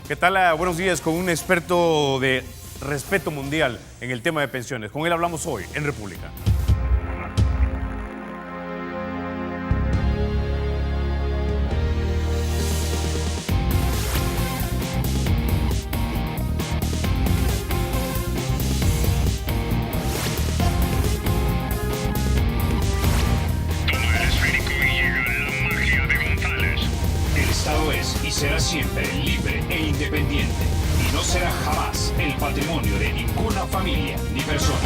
¿Qué tal? Buenos días con un experto de respeto mundial en el tema de pensiones. Con él hablamos hoy en República. Y será siempre libre e independiente, y no será jamás el patrimonio de ninguna familia ni persona.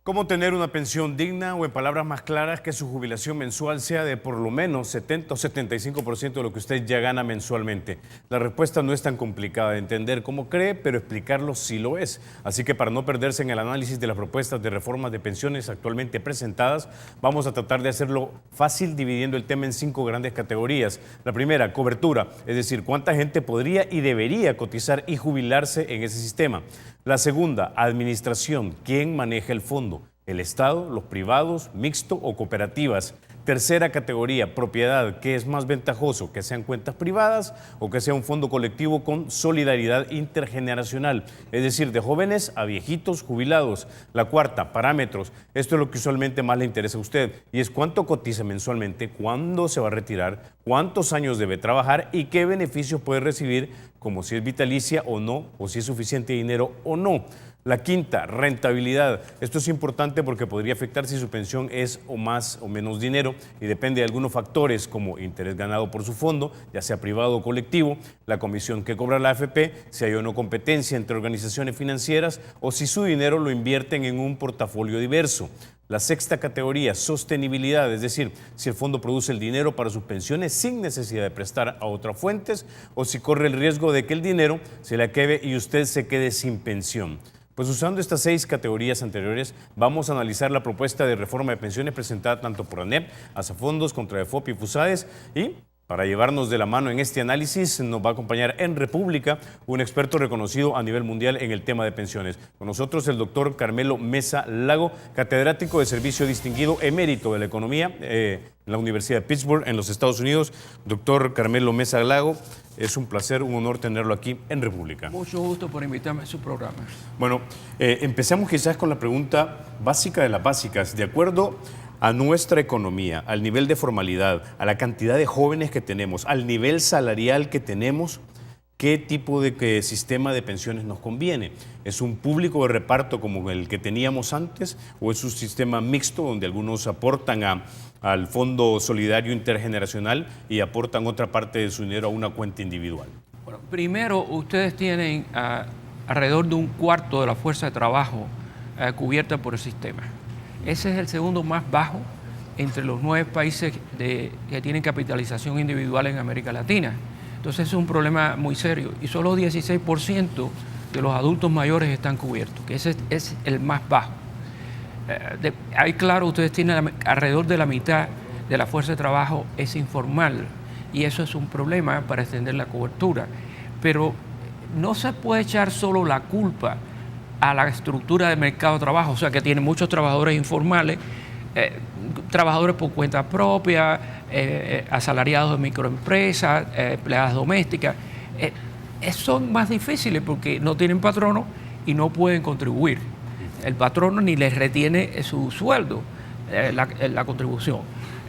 ¿Cómo tener una pensión digna o, en palabras más claras, que su jubilación mensual sea de por lo menos 70 o 75% de lo que usted ya gana mensualmente? La respuesta no es tan complicada de entender como cree, pero explicarlo sí lo es. Así que para no perderse en el análisis de las propuestas de reformas de pensiones actualmente presentadas, vamos a tratar de hacerlo fácil dividiendo el tema en 5 grandes categorías. La primera, cobertura, es decir, cuánta gente podría y debería cotizar y jubilarse en ese sistema. La segunda, administración, ¿quién maneja el fondo? ¿El Estado, los privados, mixto o cooperativas? Tercera categoría, propiedad, ¿qué es más ventajoso? ¿Que sean cuentas privadas o que sea un fondo colectivo con solidaridad intergeneracional? Es decir, de jóvenes a viejitos jubilados. La cuarta, parámetros. Esto es lo que usualmente más le interesa a usted y es cuánto cotiza mensualmente, cuándo se va a retirar, cuántos años debe trabajar y qué beneficios puede recibir, como si es vitalicia o no, o si es suficiente dinero o no. La quinta, rentabilidad. Esto es importante porque podría afectar si su pensión es o más o menos dinero y depende de algunos factores como interés ganado por su fondo, ya sea privado o colectivo, la comisión que cobra la AFP, si hay o no competencia entre organizaciones financieras o si su dinero lo invierten en un portafolio diverso. La sexta categoría, sostenibilidad, es decir, si el fondo produce el dinero para sus pensiones sin necesidad de prestar a otras fuentes o si corre el riesgo de que el dinero se le acabe y usted se quede sin pensión. Pues usando estas 6 categorías anteriores, vamos a analizar la propuesta de reforma de pensiones presentada tanto por ANEP, Asafondos, Contradefop y FUSAES. Y para llevarnos de la mano en este análisis nos va a acompañar en República un experto reconocido a nivel mundial en el tema de pensiones. Con nosotros el doctor Carmelo Mesa Lago, catedrático de servicio distinguido emérito de la economía en la Universidad de Pittsburgh en los Estados Unidos. Doctor Carmelo Mesa Lago, es un placer, un honor tenerlo aquí en República. Mucho gusto por invitarme a su programa. Bueno, empecemos quizás con la pregunta básica de las básicas. De acuerdo a nuestra economía, al nivel de formalidad, a la cantidad de jóvenes que tenemos, al nivel salarial que tenemos, ¿qué tipo de sistema de pensiones nos conviene? ¿Es un público de reparto como el que teníamos antes o es un sistema mixto donde algunos aportan al Fondo Solidario Intergeneracional y aportan otra parte de su dinero a una cuenta individual? Bueno, primero, ustedes tienen alrededor de un cuarto de la fuerza de trabajo cubierta por el sistema. Ese es el segundo más bajo entre los 9 países que tienen capitalización individual en América Latina. Entonces es un problema muy serio y solo 16% de los adultos mayores están cubiertos, que ese es el más bajo. Ahí claro, ustedes tienen alrededor de la mitad de la fuerza de trabajo es informal y eso es un problema para extender la cobertura. Pero no se puede echar solo la culpa a la estructura del mercado de trabajo, o sea que tiene muchos trabajadores informales, trabajadores por cuenta propia, asalariados de microempresas, empleadas domésticas. Son más difíciles porque no tienen patrono y no pueden contribuir. El patrono ni les retiene su sueldo, la contribución.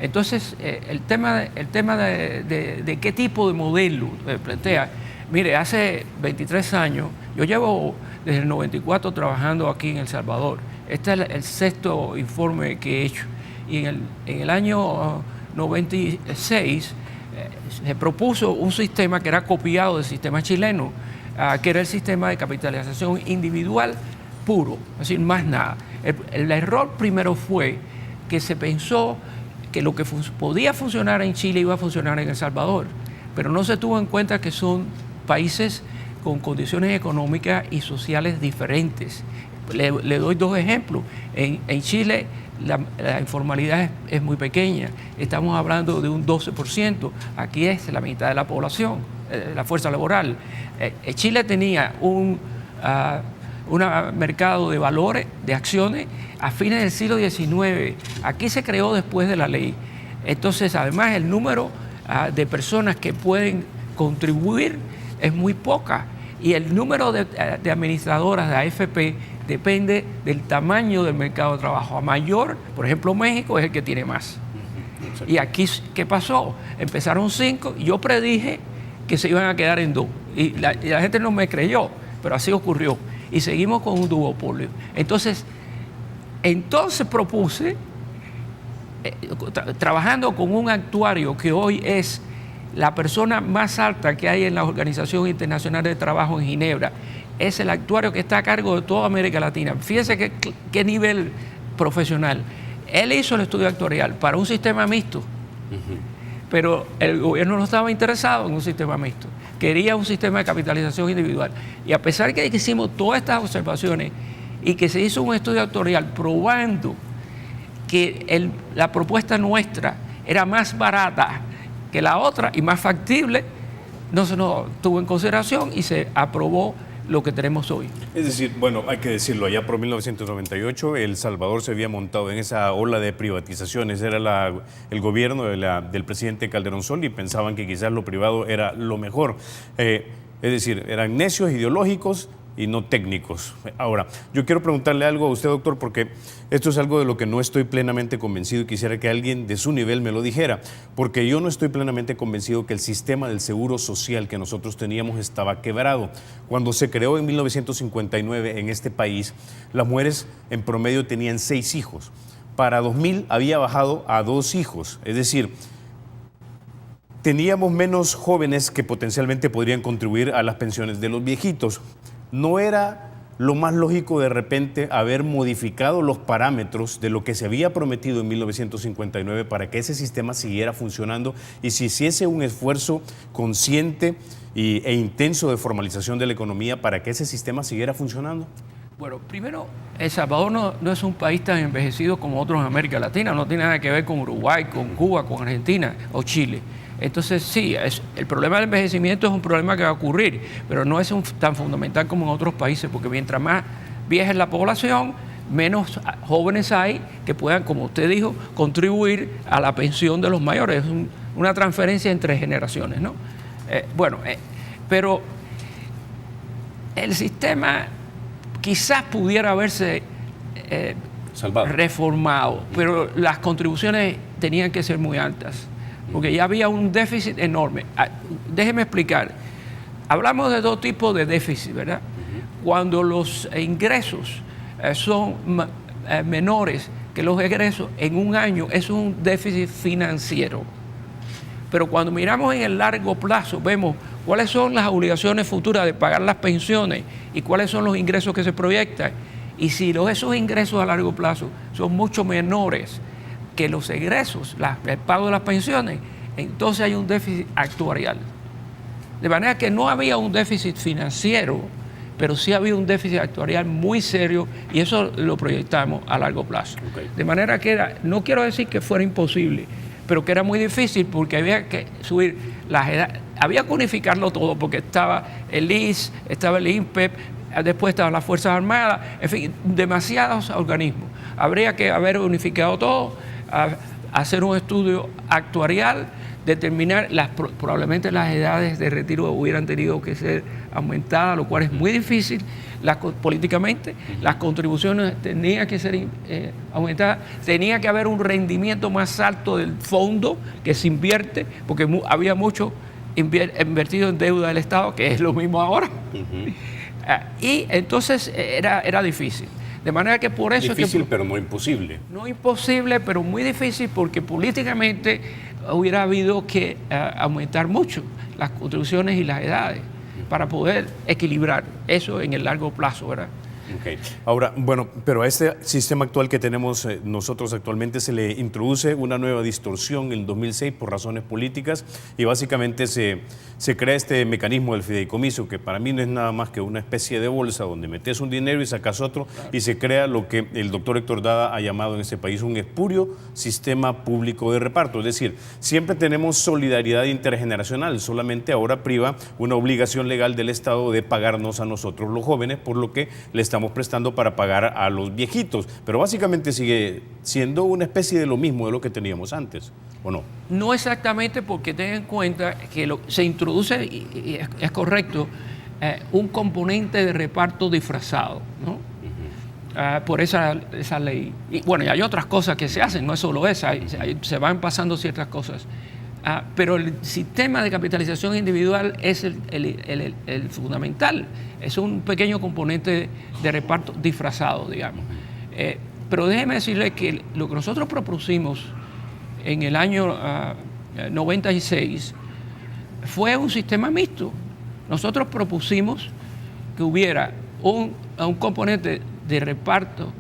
Entonces, el tema de qué tipo de modelo plantea, mire, hace 23 años, yo llevo desde el 94 trabajando aquí en El Salvador. Este es el 6º informe que he hecho. Y en el año 96 se propuso un sistema que era copiado del sistema chileno, que era el sistema de capitalización individual puro, es decir, más nada. El error primero fue que se pensó que lo que podía funcionar en Chile iba a funcionar en El Salvador, pero no se tuvo en cuenta que son países con condiciones económicas y sociales diferentes. Le doy 2 ejemplos. En Chile la informalidad es muy pequeña, estamos hablando de un 12%, aquí es la mitad de la población, la fuerza laboral. Chile tenía un mercado de valores, de acciones, a fines del siglo XIX. Aquí se creó después de la ley. Entonces, además, el número de personas que pueden contribuir es muy poca. Y el número de administradoras de AFP depende del tamaño del mercado de trabajo. A mayor, por ejemplo, México es el que tiene más. Y aquí, ¿qué pasó? Empezaron 5 y yo predije que se iban a quedar en 2. Y la gente no me creyó, pero así ocurrió. Y seguimos con un duopolio. Entonces propuse, trabajando con un actuario que hoy es la persona más alta que hay en la Organización Internacional de Trabajo en Ginebra, es el actuario que está a cargo de toda América Latina. Fíjense qué nivel profesional. Él hizo el estudio actuarial para un sistema mixto, pero el gobierno no estaba interesado en un sistema mixto. Quería un sistema de capitalización individual. Y a pesar que hicimos todas estas observaciones y que se hizo un estudio actuarial probando que la propuesta nuestra era más barata que la otra y más factible, no se nos tuvo en consideración y se aprobó lo que tenemos hoy. Es decir, bueno, hay que decirlo, allá por 1998 El Salvador se había montado en esa ola de privatizaciones, era el gobierno del presidente Calderón Sol y pensaban que quizás lo privado era lo mejor. Es decir, eran necios, ideológicos y no técnicos. Ahora, yo quiero preguntarle algo a usted, doctor, porque esto es algo de lo que no estoy plenamente convencido y quisiera que alguien de su nivel me lo dijera, porque yo no estoy plenamente convencido que el sistema del seguro social que nosotros teníamos estaba quebrado. Cuando se creó en 1959 en este país, las mujeres en promedio tenían 6 hijos. Para 2000 había bajado a 2 hijos, es decir, teníamos menos jóvenes que potencialmente podrían contribuir a las pensiones de los viejitos. ¿No era lo más lógico de repente haber modificado los parámetros de lo que se había prometido en 1959 para que ese sistema siguiera funcionando y se hiciese un esfuerzo consciente e intenso de formalización de la economía para que ese sistema siguiera funcionando? Bueno, primero, El Salvador no es un país tan envejecido como otros en América Latina, no tiene nada que ver con Uruguay, con Cuba, con Argentina o Chile. Entonces, sí, el problema del envejecimiento es un problema que va a ocurrir, pero no es tan fundamental como en otros países, porque mientras más vieja es la población, menos jóvenes hay que puedan, como usted dijo, contribuir a la pensión de los mayores. Es una transferencia entre generaciones, ¿no? Pero el sistema quizás pudiera haberse reformado, pero las contribuciones tenían que ser muy altas, porque ya había un déficit enorme. Déjeme explicar. Hablamos de 2 tipos de déficit, ¿verdad? Cuando los ingresos son menores que los egresos en un año, es un déficit financiero. Pero cuando miramos en el largo plazo, vemos cuáles son las obligaciones futuras de pagar las pensiones y cuáles son los ingresos que se proyectan. Y si esos ingresos a largo plazo son mucho menores que los egresos, el pago de las pensiones, entonces hay un déficit actuarial. De manera que no había un déficit financiero, pero sí había un déficit actuarial muy serio y eso lo proyectamos a largo plazo. Okay. De manera que no quiero decir que fuera imposible, pero que era muy difícil porque había que subir las edades, había que unificarlo todo porque estaba el IS, estaba el INPEP, después estaban las Fuerzas Armadas, en fin, demasiados organismos. Habría que haber unificado todo, hacer un estudio actuarial, determinar probablemente las edades de retiro hubieran tenido que ser aumentadas, lo cual es muy difícil políticamente. Las contribuciones tenían que ser aumentadas, tenía que haber un rendimiento más alto del fondo que se invierte, porque había mucho invertido en deuda del Estado, que es lo mismo ahora. Y entonces era difícil. De manera que por eso... Difícil, pero no imposible. No imposible, pero muy difícil porque políticamente hubiera habido que aumentar mucho las contribuciones y las edades para poder equilibrar eso en el largo plazo, ¿verdad? Okay. Ahora, bueno, pero a este sistema actual que tenemos nosotros actualmente se le introduce una nueva distorsión en el 2006 por razones políticas y básicamente se crea este mecanismo del fideicomiso que para mí no es nada más que una especie de bolsa donde metes un dinero y sacas otro y se crea lo que el doctor Héctor Dada ha llamado en este país un espurio sistema público de reparto. Es decir, siempre tenemos solidaridad intergeneracional, solamente ahora priva una obligación legal del Estado de pagarnos a nosotros los jóvenes, por lo que le está estamos prestando para pagar a los viejitos. Pero básicamente sigue siendo una especie de lo mismo de lo que teníamos antes, ¿o no? No exactamente, porque ten en cuenta que se introduce, y es correcto, un componente de reparto disfrazado, ¿no? Por esa ley. Y bueno, y hay otras cosas que se hacen, no es solo esa, se van pasando ciertas cosas. Pero el sistema de capitalización individual es el fundamental. Es un pequeño componente de reparto disfrazado, digamos. Pero déjeme decirle que lo que nosotros propusimos en el año 96 fue un sistema mixto. Nosotros propusimos que hubiera un componente de reparto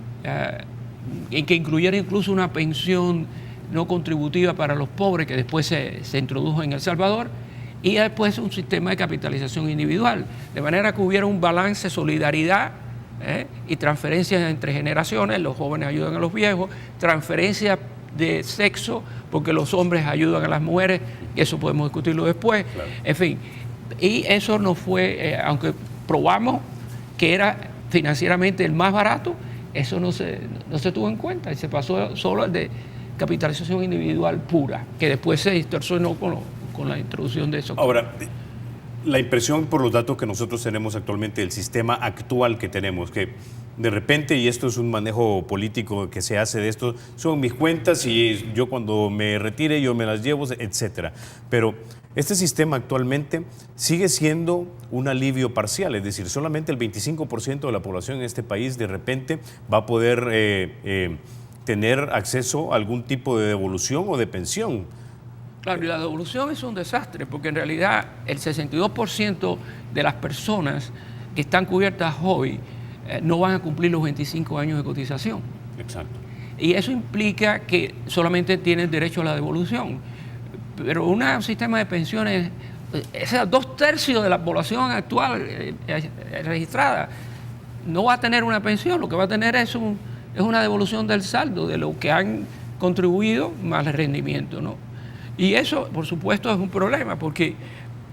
en que incluyera incluso una pensión no contributiva para los pobres, que después se introdujo en El Salvador, y después un sistema de capitalización individual, de manera que hubiera un balance, solidaridad y transferencias entre generaciones. Los jóvenes ayudan a los viejos, transferencias de sexo, porque los hombres ayudan a las mujeres, y eso podemos discutirlo después. Claro. En fin, y eso no fue, aunque probamos que era financieramente el más barato, eso no se tuvo en cuenta y se pasó solo al de capitalización individual pura, que después se distorsionó con la introducción de eso. Ahora, la impresión por los datos que nosotros tenemos actualmente, el sistema actual que tenemos, que de repente, y esto es un manejo político que se hace de esto, son mis cuentas y yo cuando me retire yo me las llevo, etcétera. Pero este sistema actualmente sigue siendo un alivio parcial, es decir, solamente el 25% de la población en este país de repente va a poder tener acceso a algún tipo de devolución o de pensión. Claro, y la devolución es un desastre, porque en realidad el 62% de las personas que están cubiertas hoy no van a cumplir los 25 años de cotización. Exacto. Y eso implica que solamente tienen derecho a la devolución. Pero un sistema de pensiones, o sea, 2/3 de la población actual registrada no va a tener una pensión, lo que va a tener es una devolución del saldo de lo que han contribuido más el rendimiento, ¿no? Y eso, por supuesto, es un problema, porque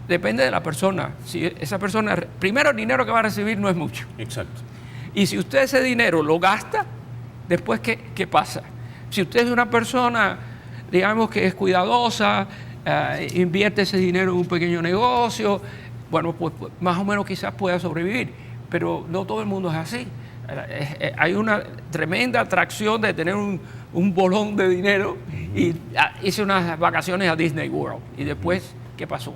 depende de la persona. Si esa persona, primero el dinero que va a recibir no es mucho. Exacto. Y si usted ese dinero lo gasta, después, ¿qué pasa? Si usted es una persona, digamos, que es cuidadosa, invierte ese dinero en un pequeño negocio, bueno, pues más o menos quizás pueda sobrevivir, pero no todo el mundo es así. Hay una tremenda atracción de tener un bolón de dinero y hice unas vacaciones a Disney World y después, ¿qué pasó?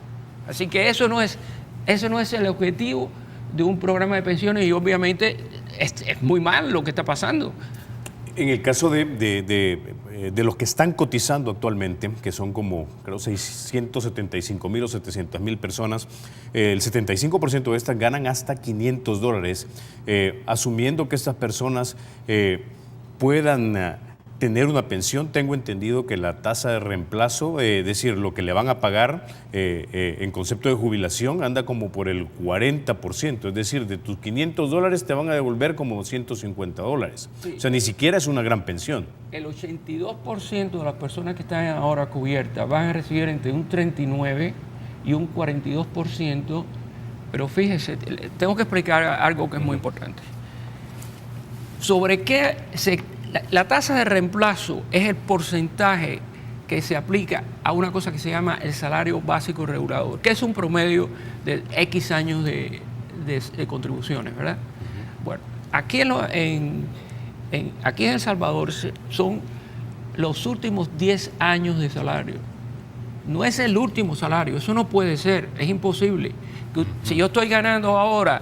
Así que eso no es el objetivo de un programa de pensiones y obviamente es muy mal lo que está pasando. En el caso de los que están cotizando actualmente, que son como, creo, 675,000 o 700,000 personas, el 75% de estas ganan hasta $500, asumiendo que estas personas puedan tener una pensión. Tengo entendido que la tasa de reemplazo, es decir, lo que le van a pagar en concepto de jubilación, anda como por el 40%, es decir, de tus $500 te van a devolver como $150. Sí. O sea, ni siquiera es una gran pensión. El 82% de las personas que están ahora cubiertas van a recibir entre un 39% y un 42%, pero fíjese, tengo que explicar algo que es muy importante. ¿Sobre qué la tasa de reemplazo es el porcentaje que se aplica a una cosa que se llama el salario básico regulador, que es un promedio de X años de contribuciones, ¿verdad? Bueno, aquí en El Salvador son los últimos 10 años de salario. No es el último salario, eso no puede ser, es imposible. Si yo estoy ganando ahora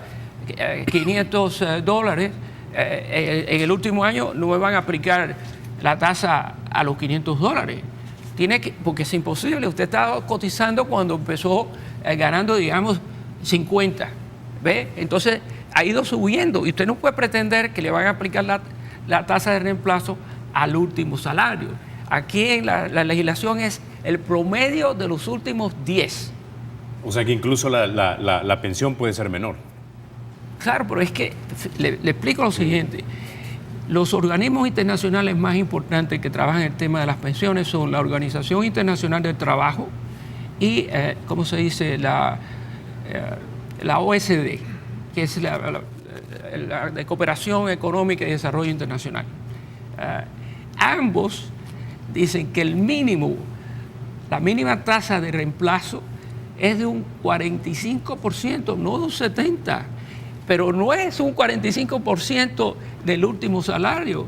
$500, en el último año no me van a aplicar la tasa a los $500. Porque es imposible. Usted está cotizando cuando empezó ganando, digamos, 50. ¿Ve? Entonces ha ido subiendo y usted no puede pretender que le van a aplicar la tasa de reemplazo al último salario. Aquí en la legislación es el promedio de los últimos 10. O sea que incluso la pensión puede ser menor. Claro, pero es que le explico lo siguiente. Los organismos internacionales más importantes que trabajan en el tema de las pensiones son la Organización Internacional del Trabajo y, ¿cómo se dice?, la OSD, que es de Cooperación Económica y Desarrollo Internacional. Ambos dicen que la mínima tasa de reemplazo es de un 45%, no de un 70%, pero no es un 45% del último salario,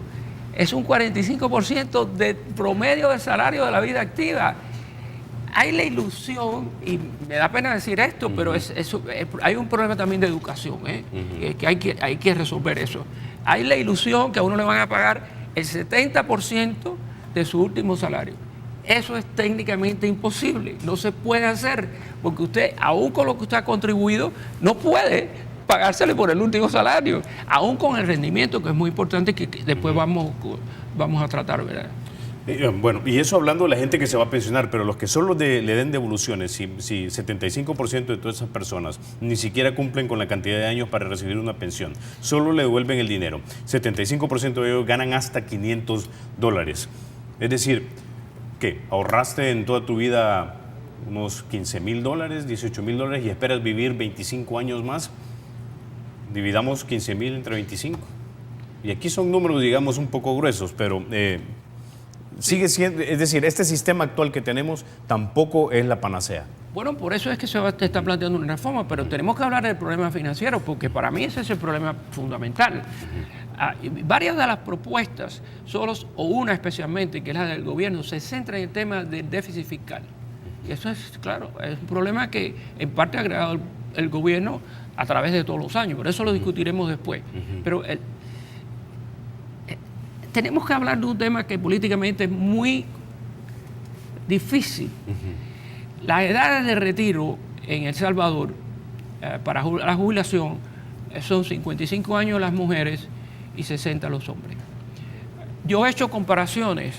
es un 45% del promedio del salario de la vida activa. Hay la ilusión, y me da pena decir esto, pero hay un problema también de educación, que hay que resolver eso. Hay la ilusión que a uno le van a pagar el 70% de su último salario. Eso es técnicamente imposible, no se puede hacer, porque usted, aún con lo que usted ha contribuido, no puede pagársele por el último salario, aún con el rendimiento, que es muy importante, que después vamos a tratar, ¿verdad? Bueno, y eso hablando de la gente que se va a pensionar, pero los que solo le den devoluciones, si 75% de todas esas personas ni siquiera cumplen con la cantidad de años para recibir una pensión, solo le devuelven el dinero, 75% de ellos ganan hasta $500. Es decir, ¿qué? Ahorraste en toda tu vida unos $15,000, $18,000 y esperas vivir 25 años más. Dividamos 15,000 entre 25. Y aquí son números, digamos, un poco gruesos, pero sigue siendo, es decir, este sistema actual que tenemos tampoco es la panacea. Bueno, por eso es que se está planteando una reforma, pero tenemos que hablar del problema financiero, porque para mí ese es el problema fundamental. Varias de las propuestas, o una especialmente, que es la del gobierno, se centra en el tema del déficit fiscal. Y eso es, claro, es un problema que en parte ha agregado el gobierno a través de todos los años, por eso lo discutiremos después. Pero tenemos que hablar de un tema que políticamente es muy difícil. Las edades de retiro en El Salvador para la jubilación son 55 años las mujeres y 60 los hombres. Yo he hecho comparaciones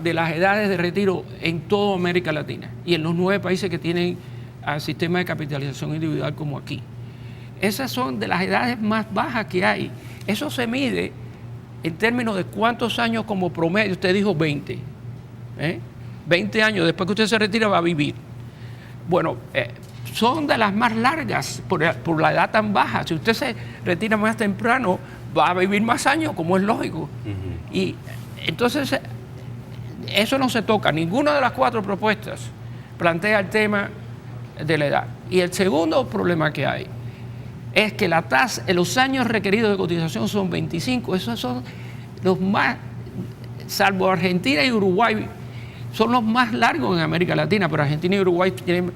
de las edades de retiro en toda América Latina y en los 9 países que tienen sistema de capitalización individual como aquí. Esas son de las edades más bajas que hay. Eso se mide en términos de cuántos años como promedio. Usted dijo 20. 20 años después que usted se retira va a vivir. Bueno, son de las más largas por la edad tan baja. Si usted se retira más temprano, va a vivir más años, como es lógico. Y entonces, eso no se toca. Ninguna de las 4 propuestas plantea el tema de la edad. Y el segundo problema que hay es que la tasa, los años requeridos de cotización son 25. Esos son los más, salvo Argentina y Uruguay, son los más largos en América Latina, pero Argentina y Uruguay tienen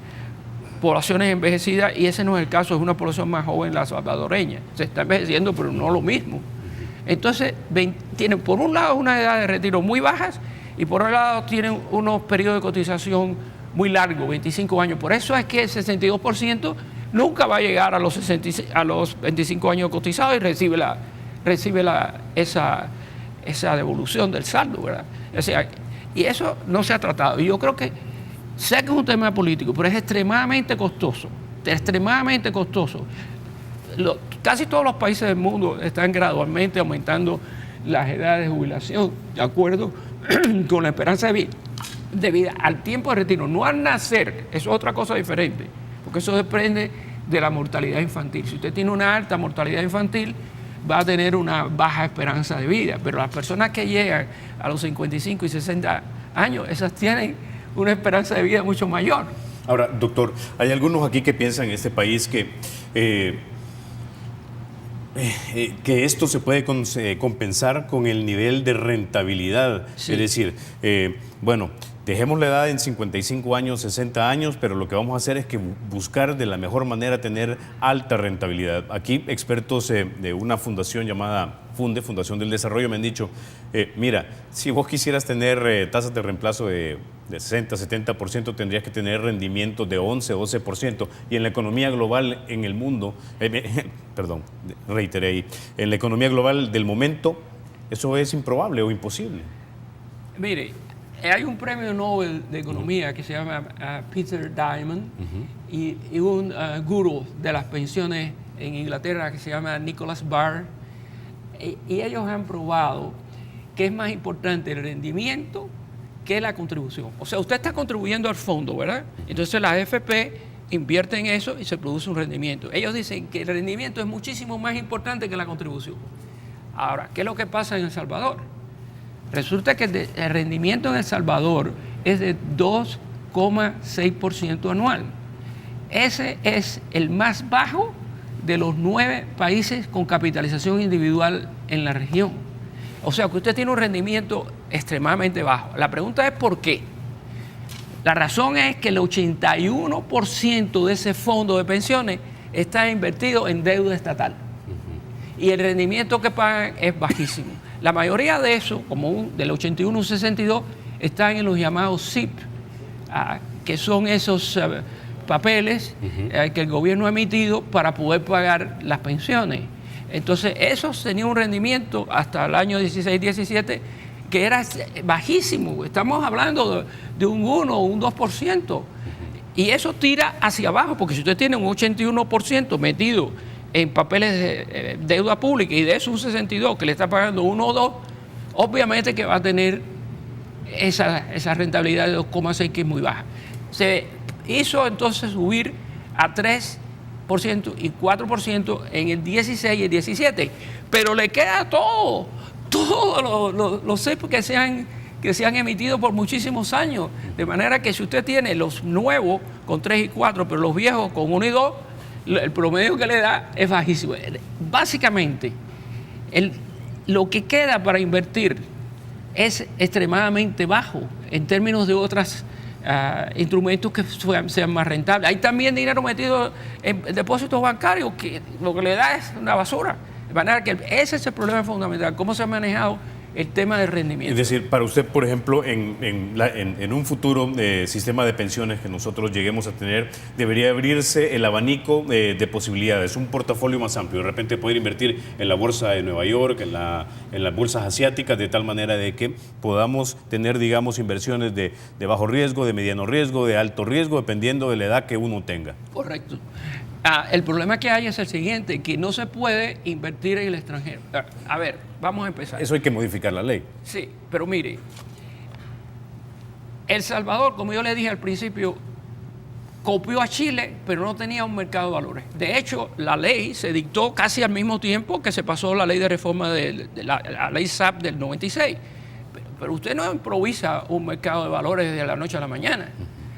poblaciones envejecidas y ese no es el caso, es una población más joven, la salvadoreña. Se está envejeciendo, pero no lo mismo. Entonces, tienen por un lado una edad de retiro muy bajas y por otro lado tienen unos periodos de cotización muy largos, 25 años. Por eso es que el 62% nunca va a llegar a los 25 años cotizados y recibe esa devolución del saldo, ¿verdad? O sea, y eso no se ha tratado. Y yo creo que, sé que es un tema político, pero es extremadamente costoso, Casi todos los países del mundo están gradualmente aumentando las edades de jubilación, de acuerdo con la esperanza de vida al tiempo de retiro, no al nacer. Eso es otra cosa diferente, porque eso depende de la mortalidad infantil. Si usted tiene una alta mortalidad infantil, va a tener una baja esperanza de vida, pero las personas que llegan a los 55 y 60 años, esas tienen una esperanza de vida mucho mayor. Ahora, doctor, hay algunos aquí que piensan en este país que esto se puede compensar con el nivel de rentabilidad. Sí. Es decir, bueno, dejemos la edad en 55 años, 60 años, pero lo que vamos a hacer es que buscar de la mejor manera tener alta rentabilidad. Aquí expertos de una fundación llamada Fundación del Desarrollo, me han dicho, mira, si vos quisieras tener tasas de reemplazo de 60, 70%, tendrías que tener rendimientos de 11, 12%. Y en la economía global en el mundo, perdón, reiteré ahí, en la economía global del momento, eso es improbable o imposible. Mire, hay un premio Nobel de Economía que se llama Peter Diamond y un gurú de las pensiones en Inglaterra que se llama Nicholas Barr. Y ellos han probado que es más importante el rendimiento que la contribución. O sea, usted está contribuyendo al fondo, ¿verdad? Entonces la AFP invierte en eso y se produce un rendimiento. Ellos dicen que el rendimiento es muchísimo más importante que la contribución. Ahora, ¿qué es lo que pasa en El Salvador? Resulta que el rendimiento en El Salvador es de 2,6% anual. Ese es el más bajo de los 9 países con capitalización individual en la región. O sea que usted tiene un rendimiento extremadamente bajo. La pregunta es ¿por qué? La razón es que el 81% de ese fondo de pensiones está invertido en deuda estatal. Y el rendimiento que pagan es bajísimo. La mayoría de eso, del 81 al 62, están en los llamados SIP, que son esos papeles que el gobierno ha emitido para poder pagar las pensiones. Entonces, esos tenían un rendimiento hasta el año 16-17 que era bajísimo. Estamos hablando de un 1 o un 2%. Y eso tira hacia abajo, porque si usted tiene un 81% metido en papeles de deuda pública y de eso un 62% que le está pagando 1 o 2, obviamente que va a tener esa rentabilidad de 2,6 que es muy baja. Se hizo entonces subir a 3% y 4% en el 16 y el 17, pero le queda todos los CEP que se han emitido por muchísimos años, de manera que si usted tiene los nuevos con 3 y 4, pero los viejos con 1 y 2, el promedio que le da es bajísimo. Básicamente, lo que queda para invertir es extremadamente bajo en términos de otros instrumentos que sean más rentables. Hay también dinero metido en depósitos bancarios que lo que le da es una basura. De manera que ese es el problema fundamental, cómo se ha manejado el tema del rendimiento. Es decir, para usted, por ejemplo, en un futuro sistema de pensiones que nosotros lleguemos a tener, debería abrirse el abanico de posibilidades, un portafolio más amplio, de repente poder invertir en la bolsa de Nueva York, en las bolsas asiáticas, de tal manera de que podamos tener, digamos, inversiones de bajo riesgo, de mediano riesgo, de alto riesgo, dependiendo de la edad que uno tenga. Correcto. El problema que hay es el siguiente, que no se puede invertir en el extranjero. A ver, vamos a empezar. Eso hay que modificar la ley. Sí, pero mire, El Salvador, como yo le dije al principio, copió a Chile, pero no tenía un mercado de valores. De hecho, la ley se dictó casi al mismo tiempo que se pasó la ley de reforma de la ley SAP del 96. Pero usted no improvisa un mercado de valores de la noche a la mañana.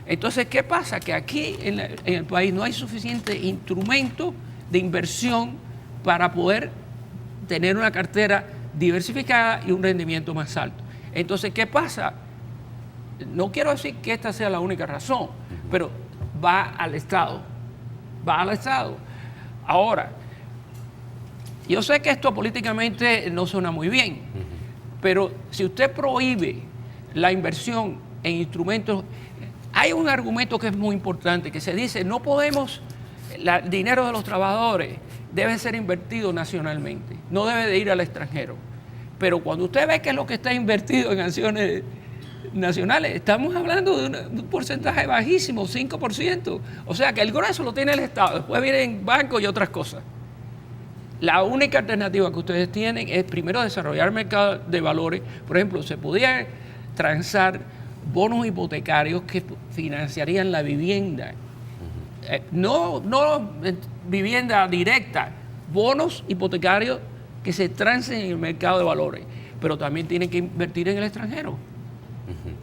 Entonces, ¿qué pasa? Que aquí en el país no hay suficiente instrumento de inversión para poder tener una cartera diversificada y un rendimiento más alto. Entonces, ¿qué pasa? No quiero decir que esta sea la única razón, pero va al Estado. Ahora, yo sé que esto políticamente no suena muy bien, pero si usted prohíbe la inversión en instrumentos, hay un argumento que es muy importante, que se dice, no podemos, el dinero de los trabajadores debe ser invertido nacionalmente, no debe de ir al extranjero. Pero cuando usted ve que es lo que está invertido en acciones nacionales, estamos hablando de un porcentaje bajísimo, 5%. O sea que el grueso lo tiene el Estado, después vienen bancos y otras cosas. La única alternativa que ustedes tienen es primero desarrollar mercados de valores. Por ejemplo, se podía transar bonos hipotecarios que financiarían la vivienda. No vivienda directa, bonos hipotecarios que se transen en el mercado de valores, pero también tienen que invertir en el extranjero.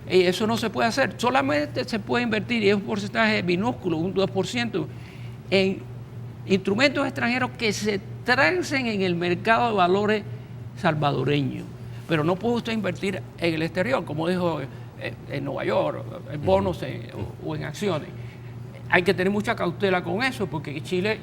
Y eso no se puede hacer. Solamente se puede invertir, y es un porcentaje minúsculo, un 2%, en instrumentos extranjeros que se transen en el mercado de valores salvadoreño. Pero no puede usted invertir en el exterior, como dijo en Nueva York, en bonos o en acciones. Hay que tener mucha cautela con eso, porque Chile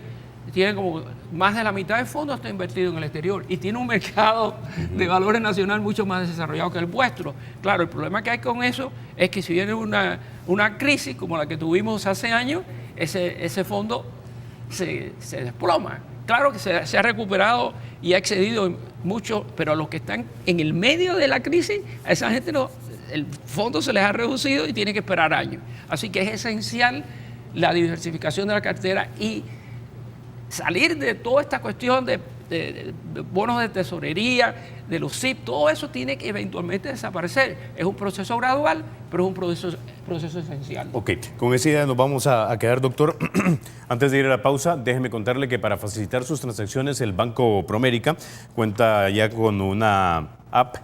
tiene como más de la mitad del fondo está invertido en el exterior y tiene un mercado de valores nacional mucho más desarrollado que el vuestro. Claro, el problema que hay con eso es que si viene una crisis como la que tuvimos hace años, ese fondo se desploma. Claro que se ha recuperado y ha excedido mucho, pero a los que están en el medio de la crisis, a esa gente el fondo se les ha reducido y tiene que esperar años. Así que es esencial la diversificación de la cartera y salir de toda esta cuestión de bonos de tesorería, de los SIP, todo eso tiene que eventualmente desaparecer. Es un proceso gradual, pero es un proceso proceso esencial. Ok, con esa idea nos vamos a quedar, doctor. Antes de ir a la pausa, déjeme contarle que para facilitar sus transacciones, el Banco Promérica cuenta ya con una app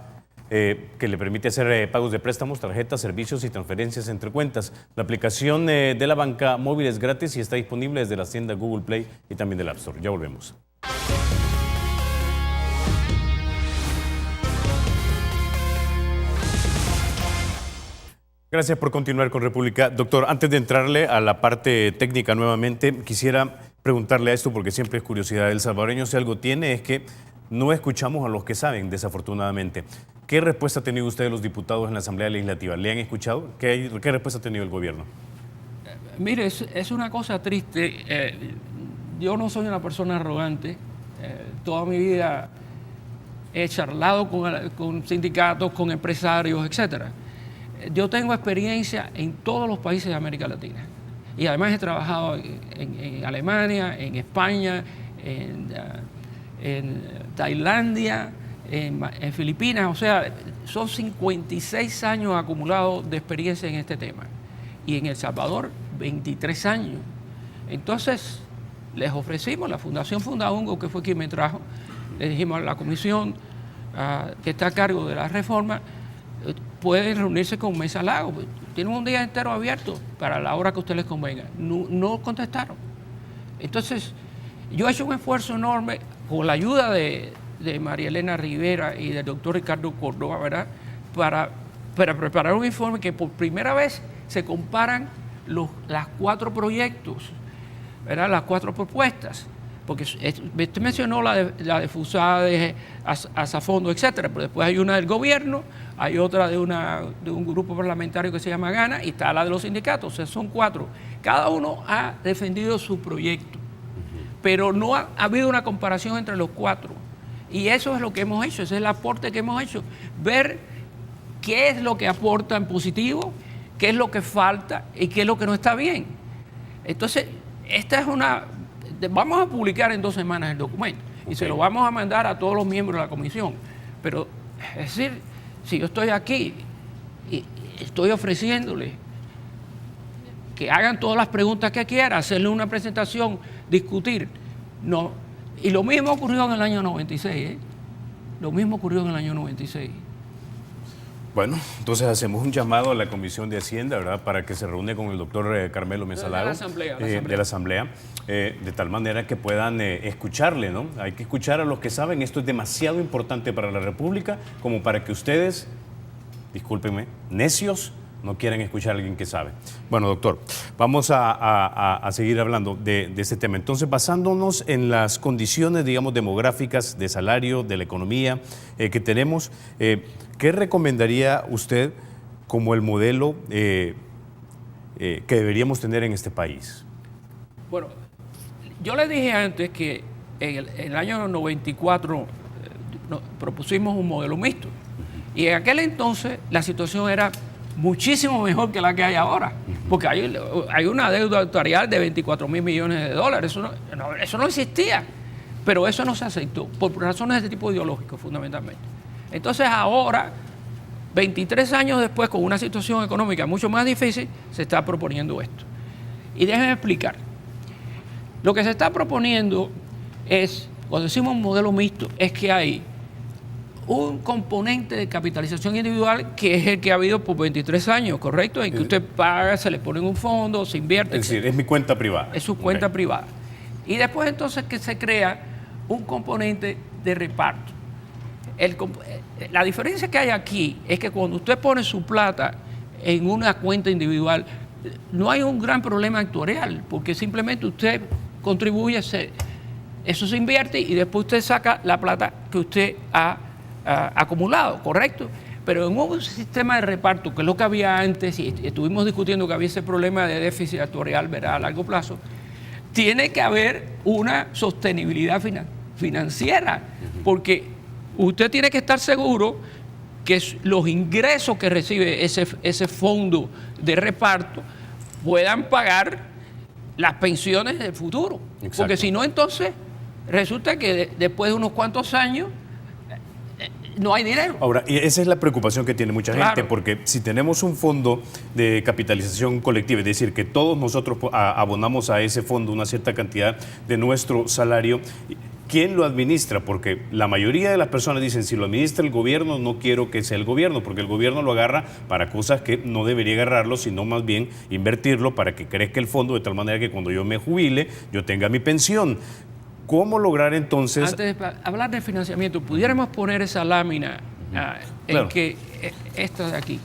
que le permite hacer pagos de préstamos, tarjetas, servicios y transferencias entre cuentas. La aplicación de la banca móvil es gratis y está disponible desde las tiendas Google Play y también del App Store. Ya volvemos. Gracias por continuar con República. Doctor, antes de entrarle a la parte técnica nuevamente, quisiera preguntarle a esto porque siempre es curiosidad. El salvadoreño, si algo tiene, es que no escuchamos a los que saben, desafortunadamente. ¿Qué respuesta ha tenido usted de los diputados en la Asamblea Legislativa? ¿Le han escuchado? ¿Qué respuesta ha tenido el gobierno? Mire, es una cosa triste. Yo no soy una persona arrogante. Toda mi vida he charlado con sindicatos, con empresarios, etcétera. Yo tengo experiencia en todos los países de América Latina y además he trabajado en Alemania, en España, en Tailandia, en Filipinas. O sea, son 56 años acumulados de experiencia en este tema y en El Salvador 23 años. Entonces les ofrecimos, la Fundación Fundaungo, que fue quien me trajo, le dijimos a la comisión que está a cargo de la reforma, pueden reunirse con Mesa Lago, tienen un día entero abierto para la hora que a ustedes les convenga. No contestaron. Entonces, yo he hecho un esfuerzo enorme con la ayuda de María Elena Rivera y del doctor Ricardo Córdoba, ¿verdad?, para preparar un informe que por primera vez se comparan las 4 proyectos, ¿verdad?, las 4 propuestas. Porque usted mencionó la de FUSADE, Asafondo, etcétera, pero después hay una del gobierno, hay otra de un grupo parlamentario que se llama Gana y está la de los sindicatos, o sea, son 4. Cada uno ha defendido su proyecto, pero no ha habido una comparación entre los 4. Y eso es lo que hemos hecho, ese es el aporte que hemos hecho, ver qué es lo que aporta en positivo, qué es lo que falta y qué es lo que no está bien. Entonces, esta es vamos a publicar en 2 semanas el documento y se lo vamos a mandar a todos los miembros de la comisión. Pero, es decir, si yo estoy aquí y estoy ofreciéndole que hagan todas las preguntas que quieran, hacerle una presentación, discutir, no. Y lo mismo ocurrió en el año 96, ¿eh? Lo mismo ocurrió en el año 96. Bueno, entonces hacemos un llamado a la Comisión de Hacienda, ¿verdad?, para que se reúne con el doctor Carmelo Mesa Lago de la Asamblea, de tal manera que puedan escucharle, ¿no? Hay que escuchar a los que saben. Esto es demasiado importante para la República como para que ustedes, discúlpenme, necios, no quieran escuchar a alguien que sabe. Bueno, doctor, vamos a seguir hablando de este tema. Entonces, basándonos en las condiciones, digamos, demográficas, de salario, de la economía que tenemos, ¿qué recomendaría usted como el modelo que deberíamos tener en este país? Bueno, yo le dije antes que en el año 94 propusimos un modelo mixto. Y en aquel entonces la situación era muchísimo mejor que la que hay ahora, porque hay una deuda actuarial de 24.000 millones de dólares. Eso no existía, pero eso no se aceptó por razones de tipo ideológico fundamentalmente. Entonces ahora, 23 años después, con una situación económica mucho más difícil, se está proponiendo esto. Y déjenme explicar. Lo que se está proponiendo es, cuando decimos un modelo mixto, es que hay un componente de capitalización individual que es el que ha habido por 23 años, ¿correcto? En que usted paga, se le pone en un fondo, se invierte. Es decir, es mi cuenta privada. Es su cuenta privada. Y después entonces que se crea un componente de reparto. La diferencia que hay aquí es que cuando usted pone su plata en una cuenta individual, no hay un gran problema actuarial, porque simplemente usted contribuye, eso se invierte y después usted saca la plata que usted ha acumulado, ¿correcto? Pero en un sistema de reparto, que es lo que había antes, y estuvimos discutiendo que había ese problema de déficit actuarial, ¿verdad?, a largo plazo, tiene que haber una sostenibilidad financiera, porque usted tiene que estar seguro que los ingresos que recibe ese fondo de reparto puedan pagar las pensiones del futuro. Exacto. Porque si no, entonces resulta que después de unos cuantos años no hay dinero. Ahora, y esa es la preocupación que tiene mucha gente, Claro. porque si tenemos un fondo de capitalización colectiva, es decir, que todos nosotros abonamos a ese fondo una cierta cantidad de nuestro salario, ¿quién lo administra? Porque la mayoría de las personas dicen, si lo administra el gobierno, no quiero que sea el gobierno, porque el gobierno lo agarra para cosas que no debería agarrarlo, sino más bien invertirlo para que crezca el fondo de tal manera que cuando yo me jubile, yo tenga mi pensión. ¿Cómo lograr entonces? Antes de hablar de financiamiento, pudiéramos poner esa lámina Claro. en que esta de aquí.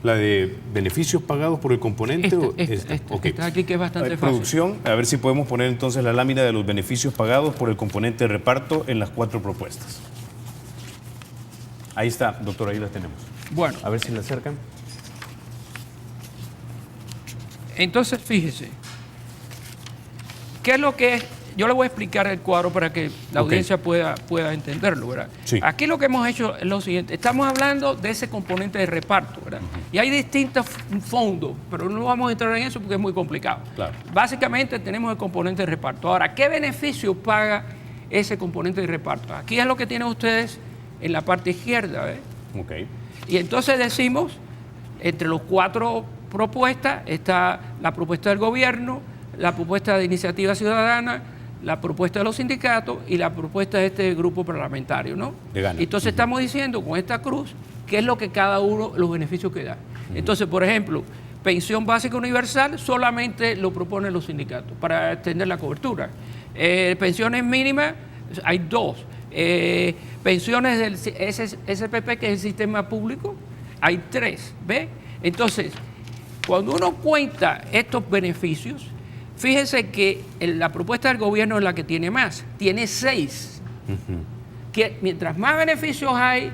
¿La de beneficios pagados por el componente o esta? Ok. Esta de aquí, que es bastante fácil. Producción, a ver si podemos poner entonces la lámina de los beneficios pagados por el componente de reparto en las 4 propuestas. Ahí está, doctor, ahí las tenemos. Bueno, A ver si la acercan. entonces fíjese, ¿qué es lo que es? Yo le voy a explicar el cuadro para que la Ok. audiencia pueda entenderlo, ¿verdad? Sí. Aquí lo que hemos hecho es lo siguiente. Estamos hablando de ese componente de reparto, ¿verdad? Y hay distintos fondos, pero no vamos a entrar en eso porque es muy complicado. Claro. Básicamente tenemos el componente de reparto. Ahora, ¿qué beneficio paga ese componente de reparto? Aquí es lo que tienen ustedes en la parte izquierda, ¿ves? Ok. Y entonces decimos, entre los 4 propuestas, está la propuesta del gobierno, la propuesta de iniciativa ciudadana, la propuesta de los sindicatos y la propuesta de este grupo parlamentario, ¿no? De gana. Entonces estamos diciendo con esta cruz qué es lo que cada uno, los beneficios que da. Entonces, por ejemplo, pensión básica universal solamente lo proponen los sindicatos para extender la cobertura. Pensiones mínimas, hay 2. Pensiones del SPP, que es el sistema público, hay 3. ¿Ve? Entonces, cuando uno cuenta estos beneficios, fíjense que la propuesta del gobierno es la que tiene más, tiene 6. Que mientras más beneficios hay,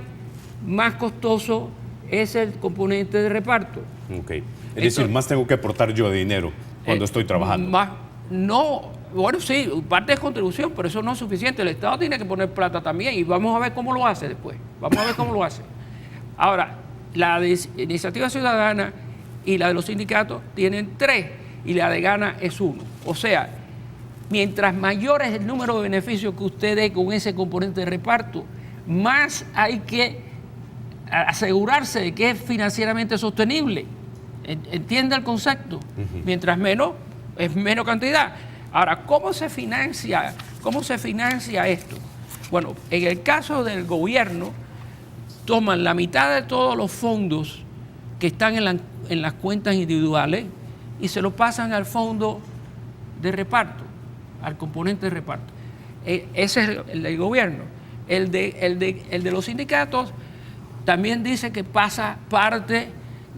más costoso es el componente de reparto. Ok. Es decir, más tengo que aportar yo de dinero cuando estoy trabajando. Bueno, sí, parte es contribución, pero eso no es suficiente. El Estado tiene que poner plata también y vamos a ver cómo lo hace después. Vamos a ver cómo lo hace. Ahora, la de iniciativa ciudadana y la de los sindicatos tienen 3 y la de gana es 1. O sea, mientras mayor es el número de beneficios que usted dé con ese componente de reparto, más hay que asegurarse de que es financieramente sostenible. ¿Entiende el concepto? Mientras menos, es menos cantidad. Ahora, ¿cómo se financia esto? Bueno, en el caso del gobierno, toman la mitad de todos los fondos que están en las cuentas individuales y se lo pasan al fondo de reparto, al componente de reparto. Ese es el del gobierno. El de los sindicatos también dice que pasa parte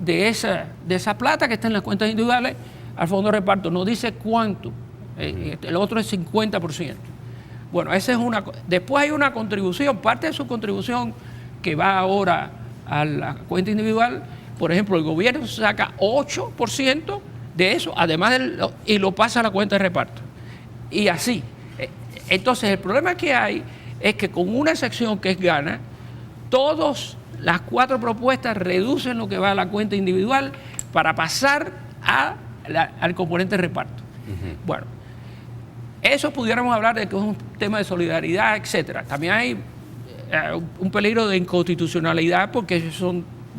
de esa plata que está en las cuentas individuales al fondo de reparto. No dice cuánto. El otro es 50%. Bueno, esa es una. Después hay una contribución, parte de su contribución que va ahora a la cuenta individual. Por ejemplo, el gobierno saca 8% de eso, además y lo pasa a la cuenta de reparto. Y así. Entonces, el problema que hay es que con una sección que es gana, todas las 4 propuestas reducen lo que va a la cuenta individual para pasar al componente de reparto. Bueno, eso pudiéramos hablar de que es un tema de solidaridad, etcétera. También hay un peligro de inconstitucionalidad porque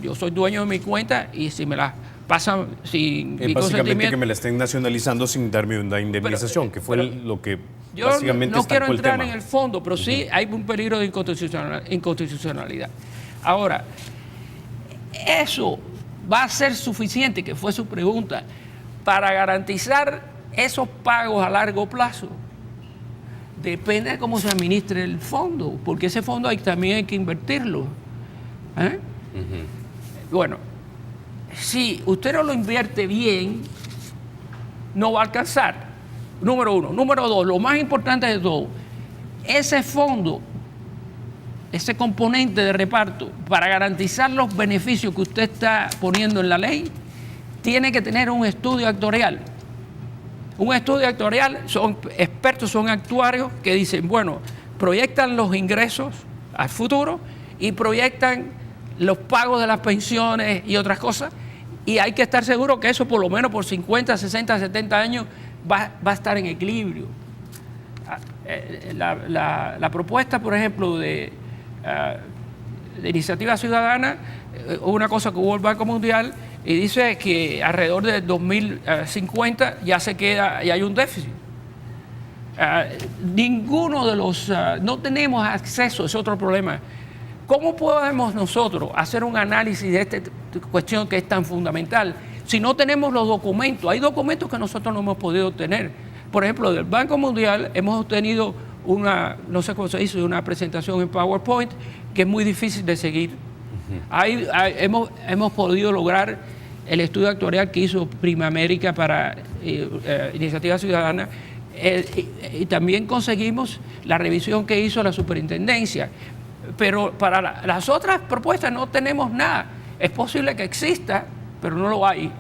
yo soy dueño de mi cuenta y si me la pasan sin mi Básicamente consentimiento, que me la estén nacionalizando sin darme una indemnización, que fue lo que yo básicamente no quiero estancó el entrar tema. en el fondo, pero sí hay un peligro de inconstitucionalidad. Ahora, ¿eso va a ser suficiente, que fue su pregunta, para garantizar esos pagos a largo plazo? Depende de cómo se administre el fondo, porque ese fondo también hay que invertirlo. Bueno, si usted no lo invierte bien, no va a alcanzar. Número 1. Número 2, lo más importante de todo, ese fondo, ese componente de reparto, para garantizar los beneficios que usted está poniendo en la ley, tiene que tener un estudio actuarial. Un estudio actuarial, son expertos, son actuarios que dicen, bueno, proyectan los ingresos al futuro y proyectan los pagos de las pensiones y otras cosas, y hay que estar seguro que eso por lo menos por 50, 60, 70 años va a estar en equilibrio. La propuesta, por ejemplo, de de Iniciativa Ciudadana, una cosa que hubo el Banco Mundial, y dice que alrededor de 2050 ya se queda, y hay un déficit. Ninguno de los, no tenemos acceso, es otro problema. ¿Cómo podemos nosotros hacer un análisis de esta cuestión que es tan fundamental si no tenemos los documentos? Hay documentos que nosotros no hemos podido obtener. Por ejemplo, del Banco Mundial hemos obtenido una, no sé cómo se dice, una presentación en PowerPoint que es muy difícil de seguir. Hemos podido lograr el estudio actuarial que hizo Prima América para Iniciativa Ciudadana, y también conseguimos la revisión que hizo la superintendencia. Pero para las otras propuestas no tenemos nada. Es posible que exista, pero no lo hay.